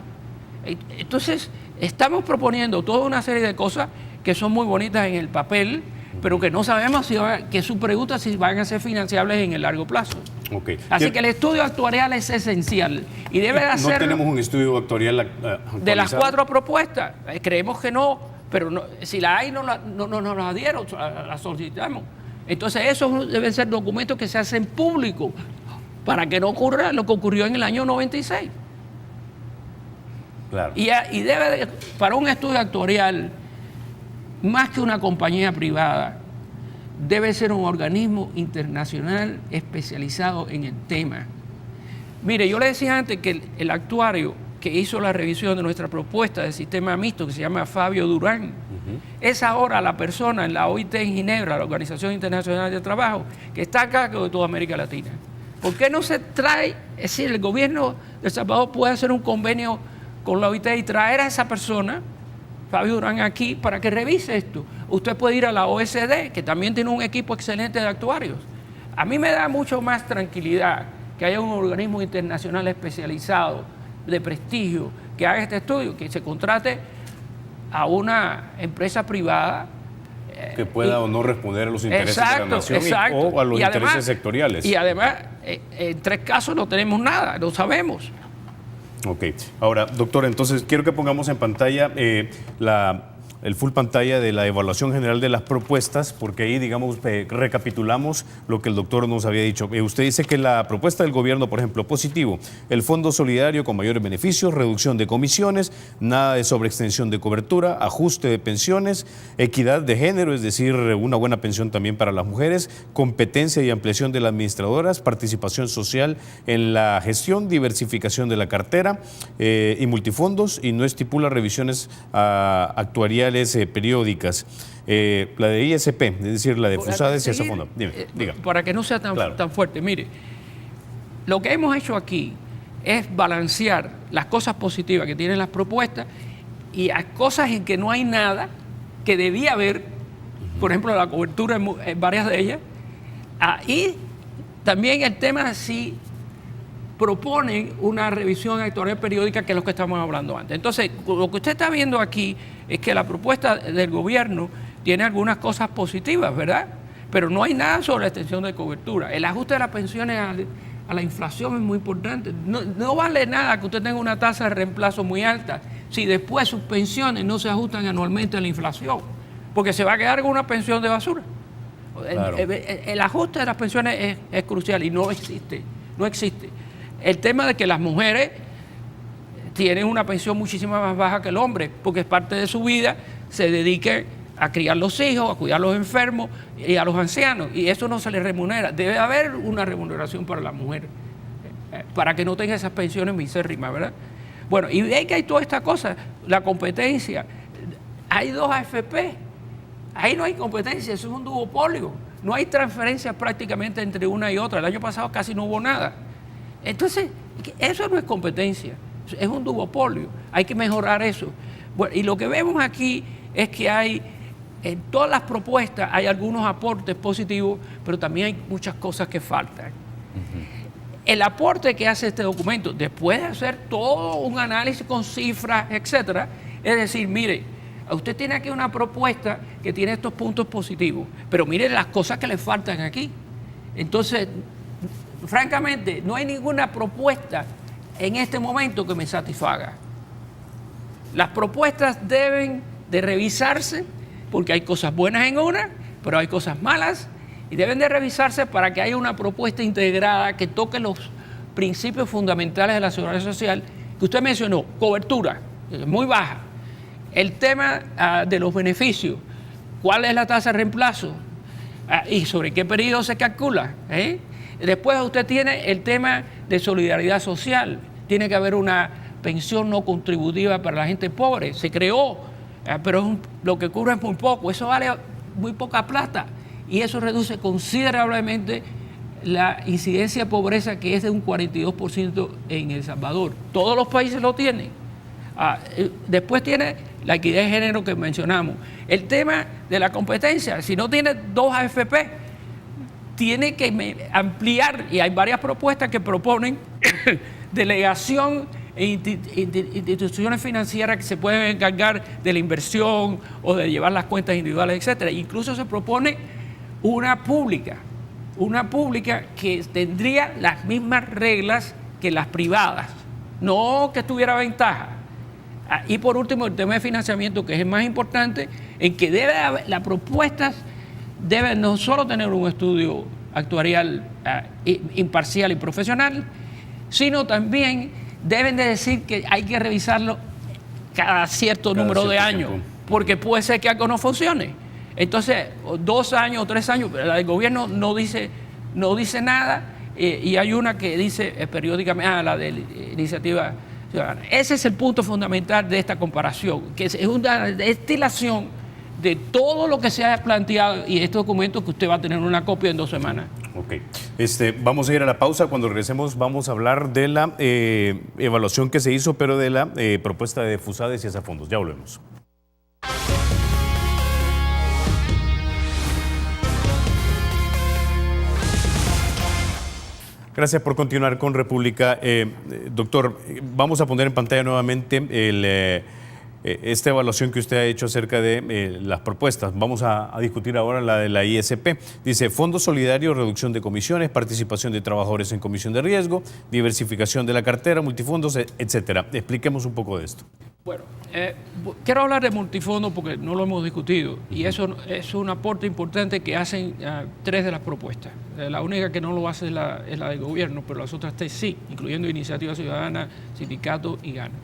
Entonces, estamos proponiendo toda una serie de cosas que son muy bonitas en el papel, pero que no sabemos que su pregunta si van a ser financiables en el largo plazo. Okay. Así que el estudio actuarial es esencial y debe de hacerlo. No tenemos un estudio actuarial actualizado. De las 4 propuestas, creemos que no, pero no, si la hay no nos la dieron, la solicitamos. Entonces esos deben ser documentos que se hacen públicos para que no ocurra lo que ocurrió en el año 96. Claro. Y debe para un estudio actuarial, más que una compañía privada, debe ser un organismo internacional especializado en el tema. Mire, yo le decía antes que el actuario que hizo la revisión de nuestra propuesta de sistema mixto, que se llama Fabio Durán, es ahora la persona en la OIT en Ginebra, la Organización Internacional del Trabajo, que está a cargo de toda América Latina. ¿Por qué no se trae, es decir, el gobierno de El Salvador puede hacer un convenio con la OIT y traer a esa persona, Fabio Durán, aquí para que revise esto? Usted puede ir a la OSD, que también tiene un equipo excelente de actuarios. A mí me da mucho más tranquilidad que haya un organismo internacional especializado, de prestigio, que haga este estudio, que se contrate a una empresa privada que pueda o no responder a los intereses de la nación o a los intereses sectoriales. Y además, en 3 casos no tenemos nada, no sabemos. Ok. Ahora, doctor, entonces quiero que pongamos en pantalla el full pantalla de la evaluación general de las propuestas, porque ahí, digamos, recapitulamos lo que el doctor nos había dicho. Usted dice que la propuesta del gobierno, por ejemplo, positivo, el fondo solidario con mayores beneficios, reducción de comisiones, nada de sobreextensión de cobertura, ajuste de pensiones, equidad de género, es decir, una buena pensión también para las mujeres, competencia y ampliación de las administradoras, participación social en la gestión, diversificación de la cartera y multifondos, y no estipula revisiones actuariales periódicas. La de ISP, es decir, la de FUSADES y esa fondo. Diga. Para que no sea tan fuerte. Mire, lo que hemos hecho aquí es balancear las cosas positivas que tienen las propuestas y las cosas en que no hay nada que debía haber, por ejemplo, la cobertura en varias de ellas, y también el tema de si proponen una revisión actuarial periódica, que es lo que estamos hablando antes. Entonces, lo que usted está viendo aquí es que la propuesta del gobierno tiene algunas cosas positivas, ¿verdad? Pero no hay nada sobre la extensión de cobertura. El ajuste de las pensiones a la inflación es muy importante. No vale nada que usted tenga una tasa de reemplazo muy alta si después sus pensiones no se ajustan anualmente a la inflación, porque se va a quedar con una pensión de basura. Claro. El ajuste de las pensiones es crucial y no existe. El tema de que las mujeres tienen una pensión muchísimo más baja que el hombre, porque es parte de su vida, se dediquen a criar los hijos, a cuidar a los enfermos y a los ancianos, y eso no se les remunera. Debe haber una remuneración para la mujer, para que no tenga esas pensiones misérrimas, ¿verdad? Bueno, y ve que hay toda esta cosa, la competencia. Hay 2 AFP, ahí no hay competencia, eso es un duopolio. No hay transferencias prácticamente entre una y otra. El año pasado casi no hubo nada. Entonces, eso no es competencia, es un duopolio. Hay que mejorar eso. Bueno, y lo que vemos aquí es que hay, en todas las propuestas, hay algunos aportes positivos, pero también hay muchas cosas que faltan. El aporte que hace este documento, después de hacer todo un análisis con cifras, etcétera, es decir, mire, usted tiene aquí una propuesta que tiene estos puntos positivos, pero mire las cosas que le faltan aquí. Entonces, francamente, no hay ninguna propuesta en este momento que me satisfaga. Las propuestas deben de revisarse porque hay cosas buenas en una, pero hay cosas malas y deben de revisarse para que haya una propuesta integrada que toque los principios fundamentales de la seguridad social que usted mencionó. Cobertura, muy baja. El tema de los beneficios, ¿cuál es la tasa de reemplazo? ¿Y sobre qué periodo se calcula? Después usted tiene el tema de solidaridad social. Tiene que haber una pensión no contributiva para la gente pobre. Se creó, pero lo que cubre es muy poco. Eso vale muy poca plata y eso reduce considerablemente la incidencia de pobreza, que es de un 42% en El Salvador. Todos los países lo tienen. Después tiene la equidad de género que mencionamos. El tema de la competencia, si no tiene 2 AFP, tiene que ampliar, y hay varias propuestas que proponen delegación en instituciones financieras que se pueden encargar de la inversión o de llevar las cuentas individuales, etcétera. Incluso se propone una pública que tendría las mismas reglas que las privadas, no que tuviera ventaja. Y por último, el tema de financiamiento, que es el más importante, en que las propuestas deben no solo tener un estudio actuarial imparcial y profesional, sino también deben de decir que hay que revisarlo cada cierto número de años, porque puede ser que algo no funcione. Entonces, 2 años o 3 años, el gobierno no dice nada, y hay una que dice periódicamente, la de iniciativa ciudadana. Ese es el punto fundamental de esta comparación, que es una destilación de todo lo que se ha planteado y este documento que usted va a tener una copia en 2 semanas. Ok. Vamos a ir a la pausa. Cuando regresemos vamos a hablar de la evaluación que se hizo, pero de la propuesta de FUSADES y esa fondos. Ya volvemos. Gracias por continuar con República. Doctor, vamos a poner en pantalla nuevamente esta evaluación que usted ha hecho acerca de las propuestas. Vamos a discutir ahora la de la ISP. Dice, Fondo Solidario, reducción de comisiones, participación de trabajadores en comisión de riesgo, diversificación de la cartera, multifondos, etcétera. Expliquemos un poco de esto. Bueno, quiero hablar de multifondos porque no lo hemos discutido y eso es un aporte importante que hacen 3 de las propuestas. La única que no lo hace es la del gobierno, pero las otras 3 sí, incluyendo Iniciativa Ciudadana, Sindicato y GANA.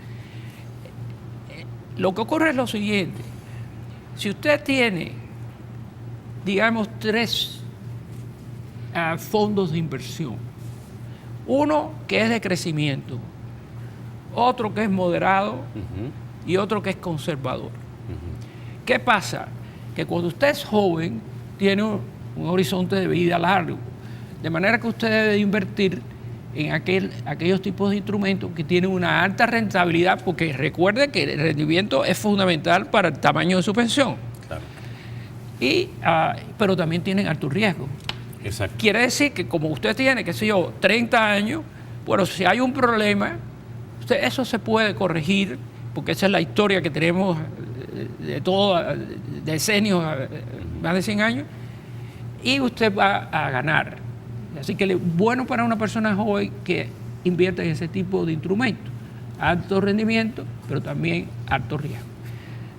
Lo que ocurre es lo siguiente: si usted tiene, digamos, 3 fondos de inversión, uno que es de crecimiento, otro que es moderado y otro que es conservador. ¿Qué pasa? Que cuando usted es joven tiene un horizonte de vida largo, de manera que usted debe invertir en aquellos tipos de instrumentos que tienen una alta rentabilidad, porque recuerde que el rendimiento es fundamental para el tamaño de su pensión. Claro. Pero también tienen alto riesgo. Exacto. Quiere decir que como usted tiene, qué sé yo, 30 años, bueno, si hay un problema, eso se puede corregir, porque esa es la historia que tenemos de todo, decenios, más de 100 años, y usted va a ganar. Así que es bueno para una persona joven que invierta en ese tipo de instrumentos. Alto rendimiento, pero también alto riesgo.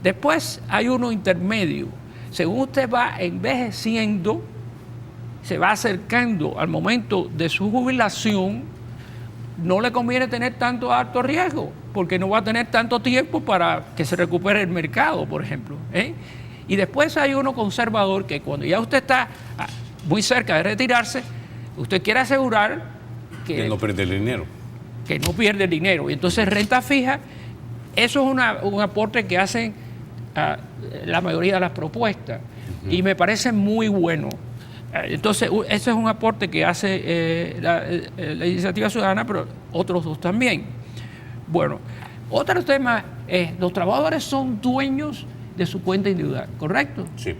Después hay uno intermedio. Según usted va envejeciendo, se va acercando al momento de su jubilación, no le conviene tener tanto alto riesgo, porque no va a tener tanto tiempo para que se recupere el mercado, por ejemplo. Y después hay uno conservador, que cuando ya usted está muy cerca de retirarse, usted quiere asegurar que no pierde el dinero. Que no pierde el dinero. Y entonces renta fija, eso es un aporte que hacen la mayoría de las propuestas. Y me parece muy bueno. Entonces, ese es un aporte que hace la Iniciativa Ciudadana, pero otros 2 también. Bueno, otro tema es, los trabajadores son dueños de su cuenta individual, ¿correcto? Sí.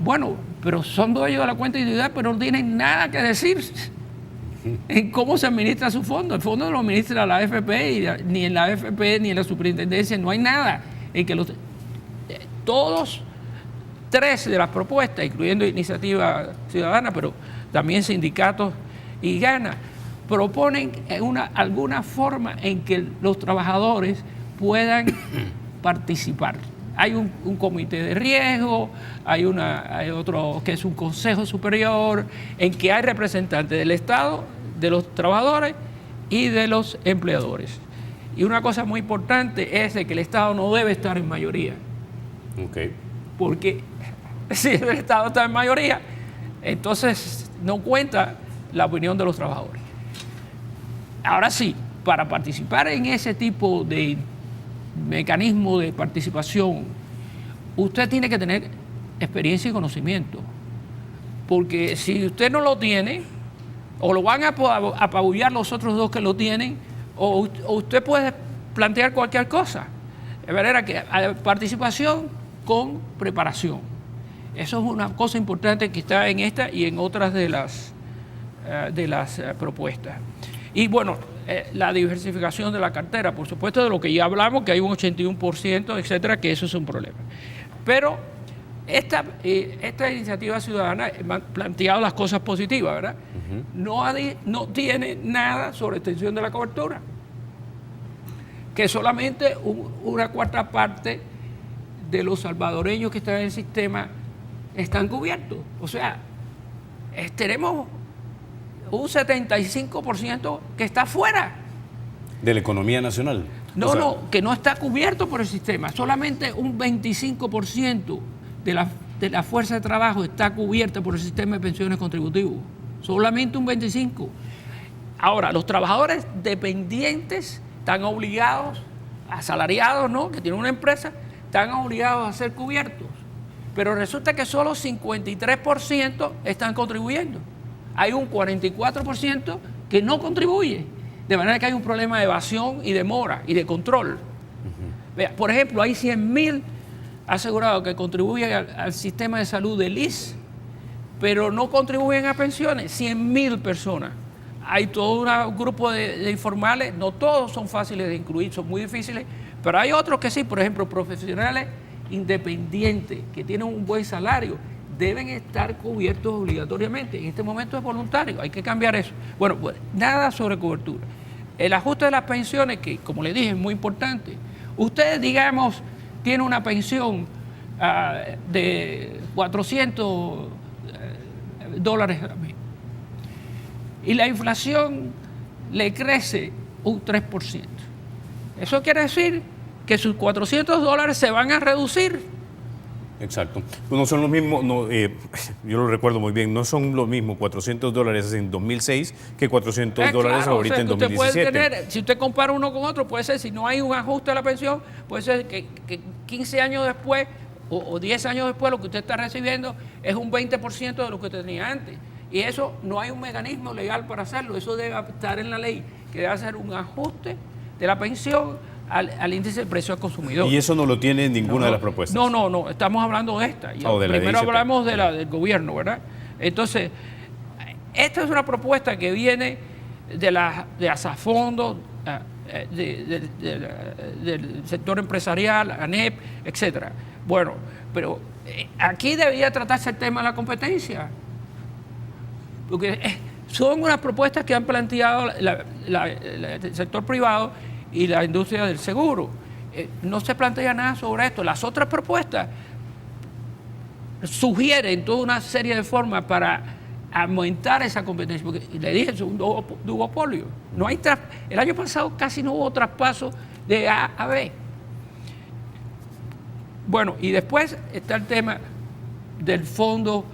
Bueno, pero son dueños de la cuenta individual, pero no tienen nada que decir en cómo se administra su fondo. El fondo lo administra la AFP, y ni en la AFP ni en la superintendencia no hay nada en que todos 3 de las propuestas, incluyendo Iniciativa Ciudadana, pero también sindicatos y GANA, proponen alguna forma en que los trabajadores puedan participar. Hay un comité de riesgo, hay otro que es un consejo superior, en que hay representantes del Estado, de los trabajadores y de los empleadores. Y una cosa muy importante es de que el Estado no debe estar en mayoría. Okay. Porque si el Estado está en mayoría, entonces no cuenta la opinión de los trabajadores. Ahora sí, para participar en ese tipo de mecanismo de participación, usted tiene que tener experiencia y conocimiento. Porque si usted no lo tiene, o lo van a apabullar los otros dos que lo tienen, o usted puede plantear cualquier cosa. De manera que hay participación con preparación. Eso es una cosa importante que está en esta y en otras de las propuestas. Y bueno, la diversificación de la cartera, por supuesto, de lo que ya hablamos, que hay un 81%, etcétera, que eso es un problema. Pero esta iniciativa ciudadana ha planteado las cosas positivas, ¿verdad? No tiene nada sobre extensión de la cobertura, que solamente una cuarta parte de los salvadoreños que están en el sistema están cubiertos. O sea, tenemos un 75% que está fuera. ¿De la economía nacional? No, que no está cubierto por el sistema. Solamente un 25% de la fuerza de trabajo está cubierta por el sistema de pensiones contributivos. Solamente un 25%. Ahora, los trabajadores dependientes están obligados, asalariados, ¿no?, que tienen una empresa, están obligados a ser cubiertos. Pero resulta que solo 53% están contribuyendo. Hay un 44% que no contribuye. De manera que hay un problema de evasión y de mora y de control. Vea, por ejemplo, hay 100.000 asegurados que contribuyen al sistema de salud del ISSSTE, pero no contribuyen a pensiones. 100.000 personas. Hay todo un grupo de informales, no todos son fáciles de incluir, son muy difíciles, pero hay otros que sí, por ejemplo, profesionales independientes que tienen un buen salario, deben estar cubiertos obligatoriamente. En este momento es voluntario, hay que cambiar eso. Bueno, pues nada sobre cobertura. El ajuste de las pensiones, que como le dije es muy importante. Usted, digamos, tiene una pensión de $400 al mes y la inflación le crece un 3%. Eso quiere decir que sus $400 se van a reducir. Exacto. No son los mismos, yo lo recuerdo muy bien, no son los mismos $400 en 2006 que $400 claro, ahorita, o sea, en 2017. Usted puede tener, si usted compara uno con otro, puede ser, si no hay un ajuste a la pensión, puede ser que 15 años después o 10 años después lo que usted está recibiendo es un 20% de lo que tenía antes. Y eso no hay un mecanismo legal para hacerlo, eso debe estar en la ley, que debe hacer un ajuste de la pensión al índice de precio al consumidor. ¿Y eso no lo tiene ninguna de las propuestas? No, estamos hablando de esta. Primero hablamos de la del gobierno, ¿verdad? Entonces, esta es una propuesta que viene de Asafondo, del sector empresarial, ANEP, etcétera. Bueno, pero aquí debería tratarse el tema de la competencia, porque son unas propuestas que han planteado el sector privado y la industria del seguro. No se plantea nada sobre esto. Las otras propuestas sugieren toda una serie de formas para aumentar esa competencia, porque le dije, es un duopolio. No hay el año pasado casi no hubo traspaso de A a B. Bueno, y después está el tema del fondo,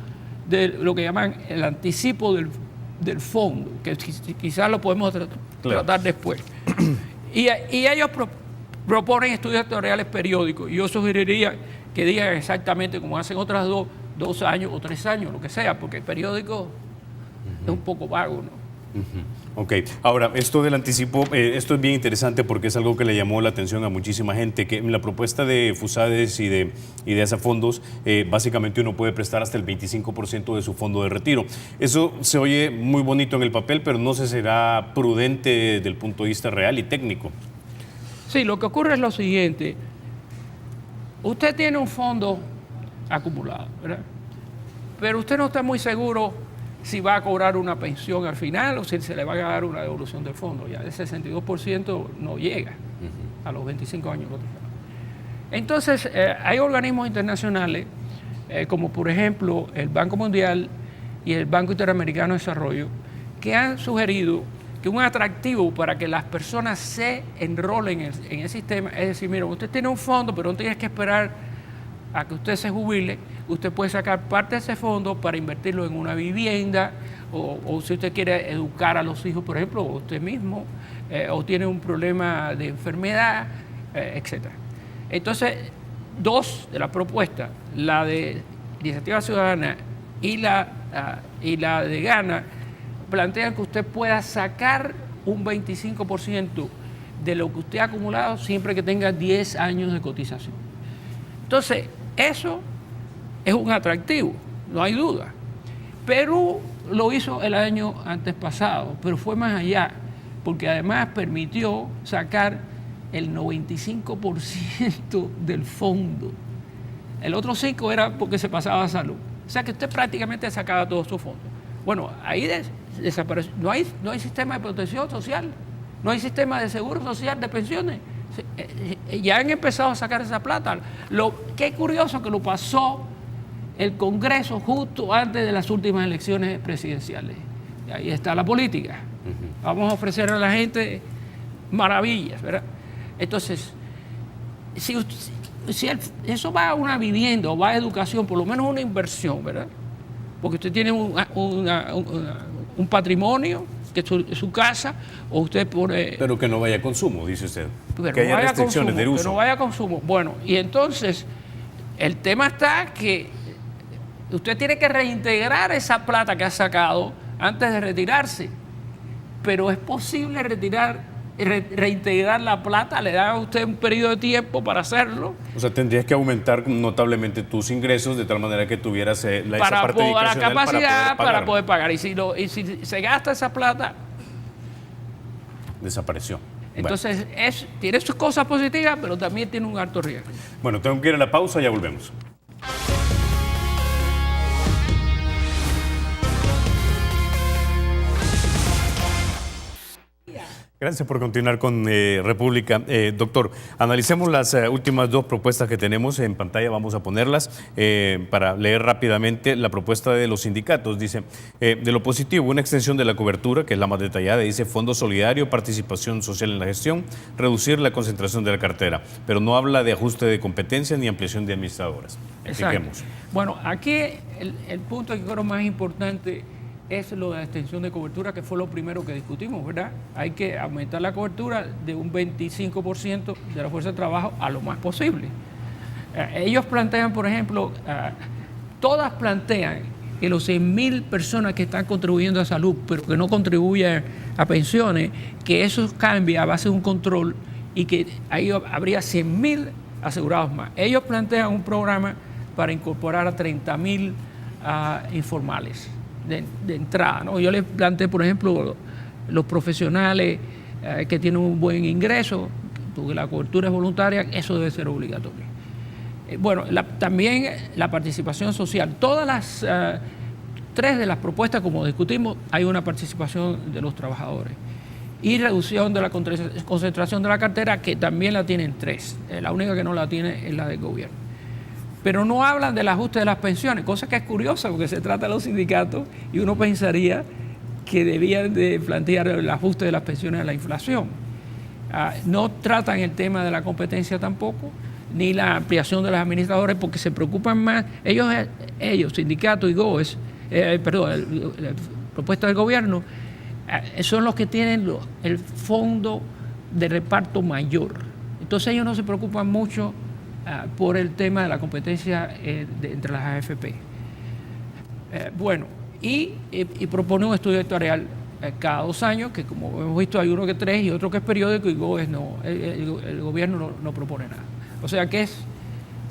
de lo que llaman el anticipo del fondo, que quizás lo podemos tratar después. Y ellos proponen estudios actuariales periódicos. Y yo sugeriría que digan exactamente como hacen otras 2 años o 3 años, lo que sea, porque el periódico es un poco vago, ¿no? Ok, ahora, esto del anticipo, esto es bien interesante porque es algo que le llamó la atención a muchísima gente, que en la propuesta de FUSADES y de Asafondos, básicamente uno puede prestar hasta el 25% de su fondo de retiro. Eso se oye muy bonito en el papel, pero no se será prudente desde el punto de vista real y técnico. Sí, lo que ocurre es lo siguiente. Usted tiene un fondo acumulado, ¿verdad? Pero usted no está muy seguro si va a cobrar una pensión al final o si se le va a dar una devolución del fondo. Ya el 62% no llega a los 25 años. Entonces, hay organismos internacionales, como por ejemplo el Banco Mundial y el Banco Interamericano de Desarrollo, que han sugerido que un atractivo para que las personas se enrolen en el sistema es decir, mira, usted tiene un fondo, pero no tiene que esperar a que usted se jubile, usted puede sacar parte de ese fondo para invertirlo en una vivienda, o si usted quiere educar a los hijos, por ejemplo, o usted mismo, o tiene un problema de enfermedad, etc. Entonces, dos de las propuestas, la de Iniciativa Ciudadana y la de Gana, plantean que usted pueda sacar un 25% de lo que usted ha acumulado siempre que tenga 10 años de cotización. Entonces, eso es un atractivo, no hay duda. Perú lo hizo el año antes pasado, pero fue más allá, porque además permitió sacar el 95% del fondo. El otro 5% era porque se pasaba a salud. O sea que usted prácticamente sacaba todo su fondo. Bueno, ahí desapareció. No hay sistema de protección social, no hay sistema de seguro social, de pensiones. Ya han empezado a sacar esa plata. Qué curioso que lo pasó el Congreso justo antes de las últimas elecciones presidenciales. Y ahí está la política. Vamos a ofrecer a la gente maravillas, ¿verdad? Entonces, si eso va a una vivienda o va a educación, por lo menos una inversión, ¿verdad? Porque usted tiene un patrimonio, que es su casa, o usted pone... Pero que no vaya a consumo, dice usted. Pero que haya restricciones consumo, de uso. que no vaya a consumo. Bueno, y entonces, el tema está que usted tiene que reintegrar esa plata que ha sacado antes de retirarse. Pero es posible reintegrar la plata, le da a usted un periodo de tiempo para hacerlo. O sea, tendrías que aumentar notablemente tus ingresos de tal manera que tuvieras esa parte la capacidad para poder pagar. Y si se gasta esa plata, desapareció. Entonces, tiene sus cosas positivas, pero también tiene un alto riesgo. Bueno, tengo que ir a la pausa, ya volvemos. Gracias por continuar con República. Doctor, analicemos las últimas dos propuestas que tenemos en pantalla, vamos a ponerlas para leer rápidamente la propuesta de los sindicatos. Dice, de lo positivo, una extensión de la cobertura, que es la más detallada, dice fondo solidario, participación social en la gestión, reducir la concentración de la cartera, pero no habla de ajuste de competencias ni ampliación de administradoras. Expliquemos. Bueno, aquí el punto que creo más importante es lo de la extensión de cobertura, que fue lo primero que discutimos, ¿verdad? Hay que aumentar la cobertura de un 25% de la fuerza de trabajo a lo más posible. Ellos plantean, por ejemplo, todas plantean que los 100.000 personas que están contribuyendo a salud, pero que no contribuyen a pensiones, que eso cambie a base de un control y que ahí habría 100.000 asegurados más. Ellos plantean un programa para incorporar a 30.000 informales. De entrada, ¿no? Yo les planteé, por ejemplo, los profesionales que tienen un buen ingreso, porque la cobertura es voluntaria, eso debe ser obligatorio. Bueno, también la participación social. Todas las tres de las propuestas, como discutimos, hay una participación de los trabajadores. Y reducción de la concentración de la cartera, que también la tienen tres. La única que no la tiene es la del gobierno. Pero no hablan del ajuste de las pensiones, cosa que es curiosa porque se trata de los sindicatos y uno pensaría que debían de plantear el ajuste de las pensiones a la inflación. No tratan el tema de la competencia tampoco, ni la ampliación de los administradores, porque se preocupan más, ellos sindicatos y GOES, la propuesta del gobierno, son los que tienen el fondo de reparto mayor. Entonces ellos no se preocupan mucho por el tema de la competencia entre las AFP. Bueno, y propone un estudio actuarial cada 2 años, que como hemos visto hay uno que 3 y otro que es periódico, y GOES no, el gobierno no propone nada. O sea que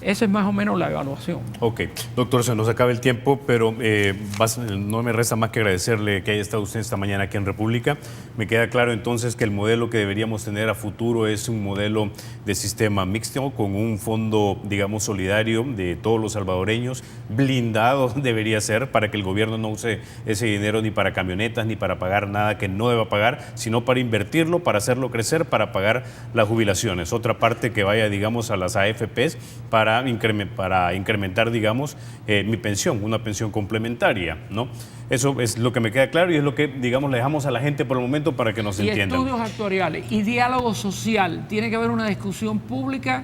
Esa es más o menos la evaluación. Ok, doctor, se nos acaba el tiempo, pero no me resta más que agradecerle que haya estado usted esta mañana aquí en República. Me queda claro entonces que el modelo que deberíamos tener a futuro es un modelo de sistema mixto con un fondo, digamos, solidario de todos los salvadoreños, blindado debería ser para que el gobierno no use ese dinero ni para camionetas ni para pagar nada que no deba pagar, sino para invertirlo, para hacerlo crecer, para pagar las jubilaciones. Otra parte que vaya, digamos, a las AFPs para incrementar, digamos, mi pensión, una pensión complementaria, ¿no? Eso es lo que me queda claro y es lo que, digamos, le dejamos a la gente por el momento para que nos entiendan. Estudios actuariales y diálogo social. Tiene que haber una discusión pública,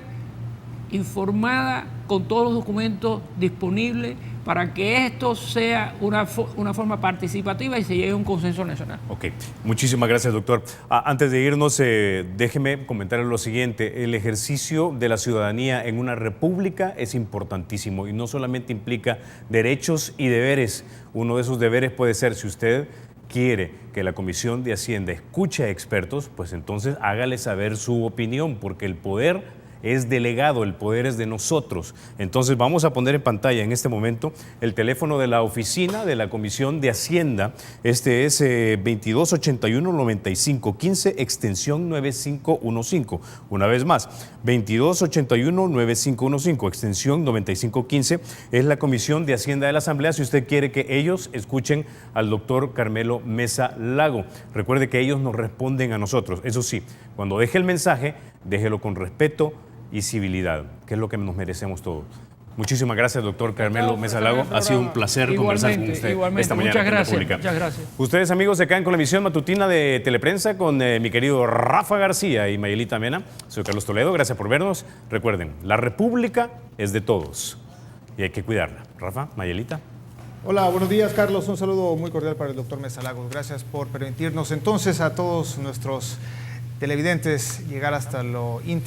informada, con todos los documentos disponibles para que esto sea una forma participativa y se llegue a un consenso nacional. Ok, muchísimas gracias, doctor. Antes de irnos, déjeme comentarle lo siguiente. El ejercicio de la ciudadanía en una república es importantísimo y no solamente implica derechos y deberes. Uno de esos deberes puede ser, si usted quiere que la Comisión de Hacienda escuche a expertos, pues entonces hágale saber su opinión, porque el poder es delegado, el poder es de nosotros. Entonces vamos a poner en pantalla en este momento el teléfono de la oficina de la Comisión de Hacienda. Este es 2281-9515, extensión 9515. Una vez más, 2281-9515, extensión 9515. Es la Comisión de Hacienda de la Asamblea si usted quiere que ellos escuchen al doctor Carmelo Mesa Lago. Recuerde que ellos nos responden a nosotros. Eso sí, cuando deje el mensaje, déjelo con respeto y civilidad, que es lo que nos merecemos todos. Muchísimas gracias, doctor Carmelo Mesa Lago. Ha sido un placer conversar con usted esta mañana. Muchas gracias, en República. muchas gracias. Ustedes, amigos, se quedan con la emisión matutina de Teleprensa con mi querido Rafa García y Mayelita Mena. Soy Carlos Toledo, gracias por vernos. Recuerden, la República es de todos y hay que cuidarla. Rafa, Mayelita. Hola, buenos días, Carlos. Un saludo muy cordial para el doctor Mesa Lago. Gracias por permitirnos entonces a todos nuestros televidentes llegar hasta lo íntimo